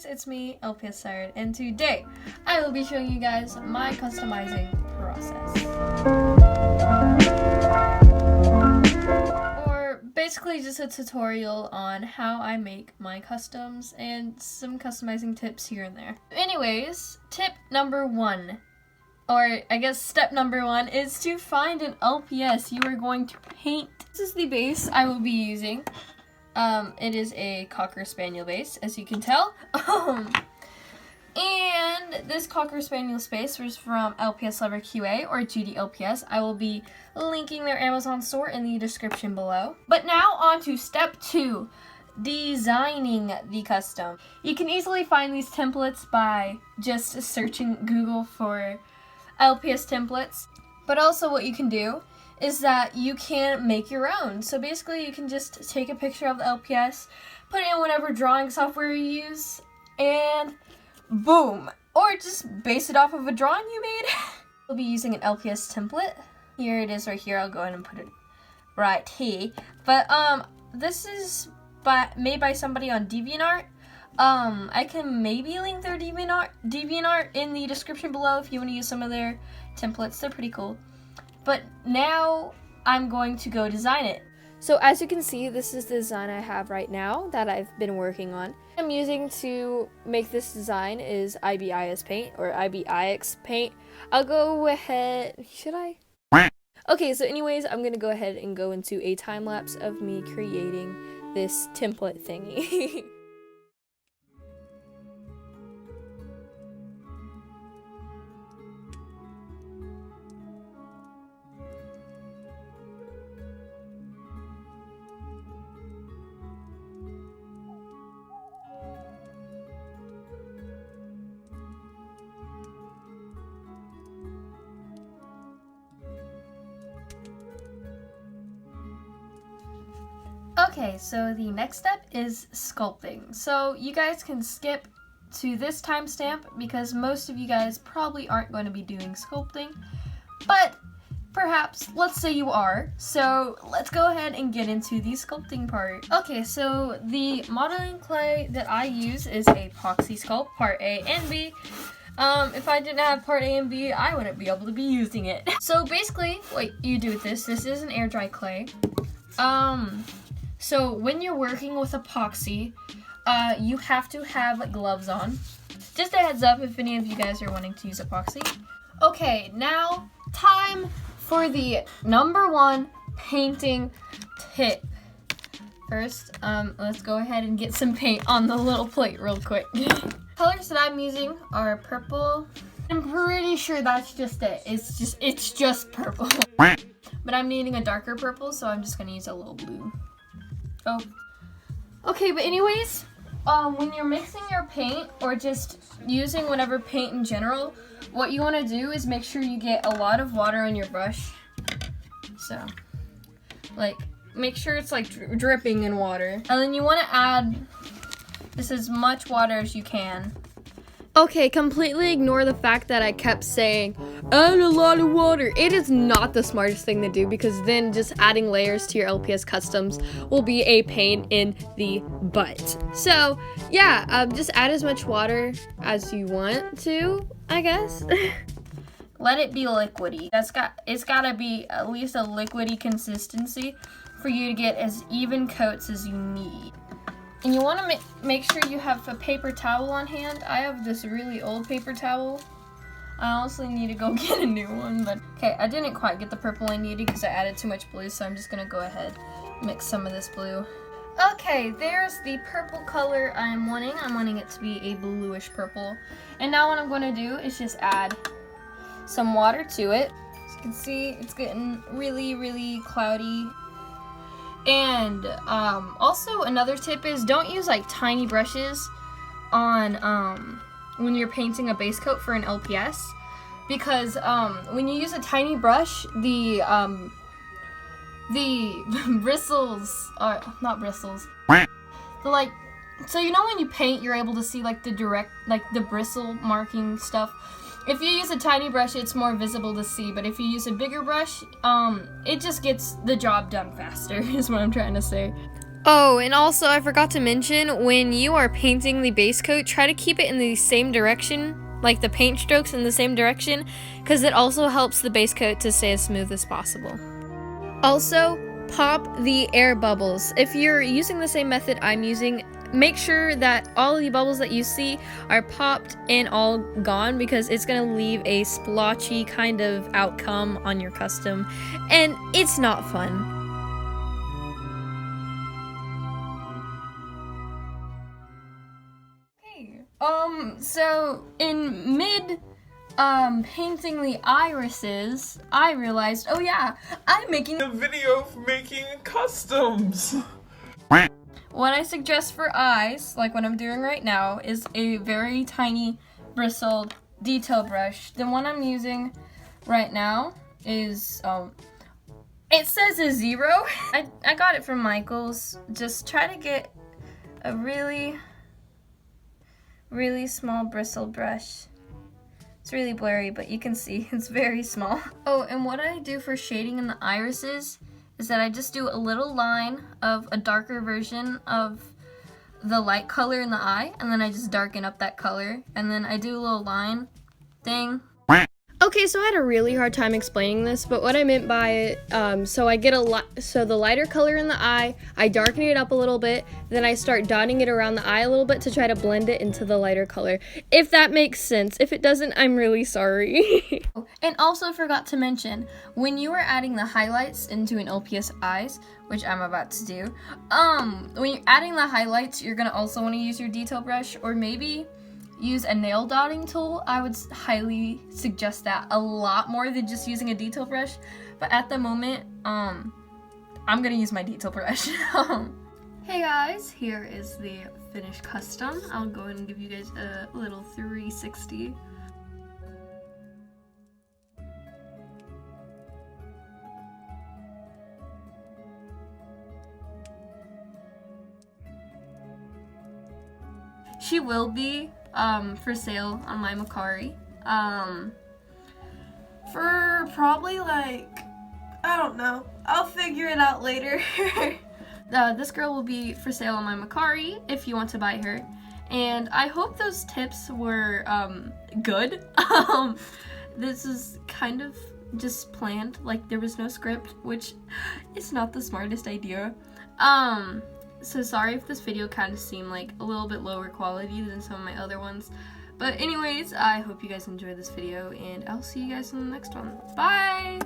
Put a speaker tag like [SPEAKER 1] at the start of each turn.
[SPEAKER 1] it's me, LPS Siren, and today I will be showing you guys my customizing process. Or basically just a tutorial on how I make my customs and some customizing tips here and there. Anyways, tip number 1, or I guess step number 1, is to find an LPS you are going to paint. This is the base I will be using. It is a Cocker Spaniel base, as you can tell. And this Cocker Spaniel base was from LPS Lover QA, or GD LPS. I will be linking their Amazon store in the description below. But now on to step 2, designing the custom. You can easily find these templates by just searching Google for LPS templates. But also what you can do is that you can make your own. So basically you can just take a picture of the LPS, put it in whatever drawing software you use, and boom! Or just base it off of a drawing you made. We'll be using an LPS template. Here it is right here. I'll go ahead and put it right here. But this is made by somebody on DeviantArt. I can maybe link their DeviantArt in the description below if you want to use some of their templates. They're pretty cool. But now I'm going to go design it. So as you can see, this is the design I have right now that I've been working on. I'm using to make this design is IBIS Paint or IBIX Paint. I'll go ahead, should I? Okay, so anyways, I'm gonna go ahead and go into a time lapse of me creating this template thingy. Okay, so the next step is sculpting. So you guys can skip to this timestamp because most of you guys probably aren't going to be doing sculpting, but perhaps, let's say you are. So let's go ahead and get into the sculpting part. Okay, so the modeling clay that I use is a Epoxy Sculpt Part A and B. If I didn't have Part A and B, I wouldn't be able to be using it. So basically, what you do with this is an air dry clay. So when you're working with epoxy, you have to have gloves on. Just a heads up if any of you guys are wanting to use epoxy. Okay, now time for the number 1 painting tip. First, let's go ahead and get some paint on the little plate real quick. Colors that I'm using are purple. I'm pretty sure that's just it. It's just purple. But I'm needing a darker purple, so I'm just gonna use a little blue. Oh. Okay, but anyways, when you're mixing your paint or just using whatever paint in general, what you want to do is make sure you get a lot of water on your brush. So, like, make sure it's like dripping in water. And then you want to add just as much water as you can. Okay, completely ignore the fact that I kept saying, add a lot of water. It is not the smartest thing to do because then just adding layers to your LPS customs will be a pain in the butt. So, yeah, just add as much water as you want to, I guess. Let it be liquidy. It's gotta be at least a liquidy consistency for you to get as even coats as you need. And you want to make sure you have a paper towel on hand. I have this really old paper towel. I honestly need to go get a new one, but okay, I didn't quite get the purple I needed because I added too much blue, so I'm just gonna go ahead and mix some of this blue. Okay, there's the purple color I'm wanting. I'm wanting it to be a bluish purple. And now what I'm gonna do is just add some water to it. As you can see, it's getting really, really cloudy. And also another tip is don't use like tiny brushes on when you're painting a base coat for an LPS, because when you use a tiny brush, the bristles are not bristles. Like, so you know when you paint, you're able to see like the direct, like the bristle marking stuff. If you use a tiny brush, it's more visible to see, but if you use a bigger brush, it just gets the job done faster, is what I'm trying to say. Oh, and also I forgot to mention, when you are painting the base coat, try to keep it in the same direction, like the paint strokes in the same direction, because it also helps the base coat to stay as smooth as possible. Also, pop the air bubbles. If you're using the same method I'm using, make sure that all the bubbles that you see are popped and all gone, because it's going to leave a splotchy kind of outcome on your custom, and it's not fun. So in mid painting the irises, I realized, oh yeah, I'm making
[SPEAKER 2] a video of making customs.
[SPEAKER 1] What I suggest for eyes, like what I'm doing right now, is a very tiny bristled detail brush. The one I'm using right now is, it says a 0. I got it from Michael's. Just try to get a really small bristle brush. It's really blurry, but you can see it's very small. Oh, and what I do for shading in the irises is that I just do a little line of a darker version of the light color in the eye, and then I just darken up that color, and then I do a little line thing. Okay, so I had a really hard time explaining this, but what I meant by it, so I get so the lighter color in the eye, I darken it up a little bit, then I start dotting it around the eye a little bit to try to blend it into the lighter color. If that makes sense. If it doesn't, I'm really sorry. And also forgot to mention, when you are adding the highlights into an LPS eyes, which I'm about to do, when you're adding the highlights, you're gonna also want to use your detail brush, or maybe use a nail dotting tool. I would highly suggest that a lot more than just using a detail brush. But at the moment, I'm gonna use my detail brush. Hey guys, here is the finished custom. I'll go ahead and give you guys a little 360. She will be for sale on my Mercari for probably like, I don't know, I'll figure it out later. This girl will be for sale on my Mercari if you want to buy her, and I hope those tips were good. This is kind of just planned, like there was no script, which is not the smartest idea. So sorry if this video kind of seemed like a little bit lower quality than some of my other ones. But anyways, I hope you guys enjoyed this video, and I'll see you guys in the next one. Bye!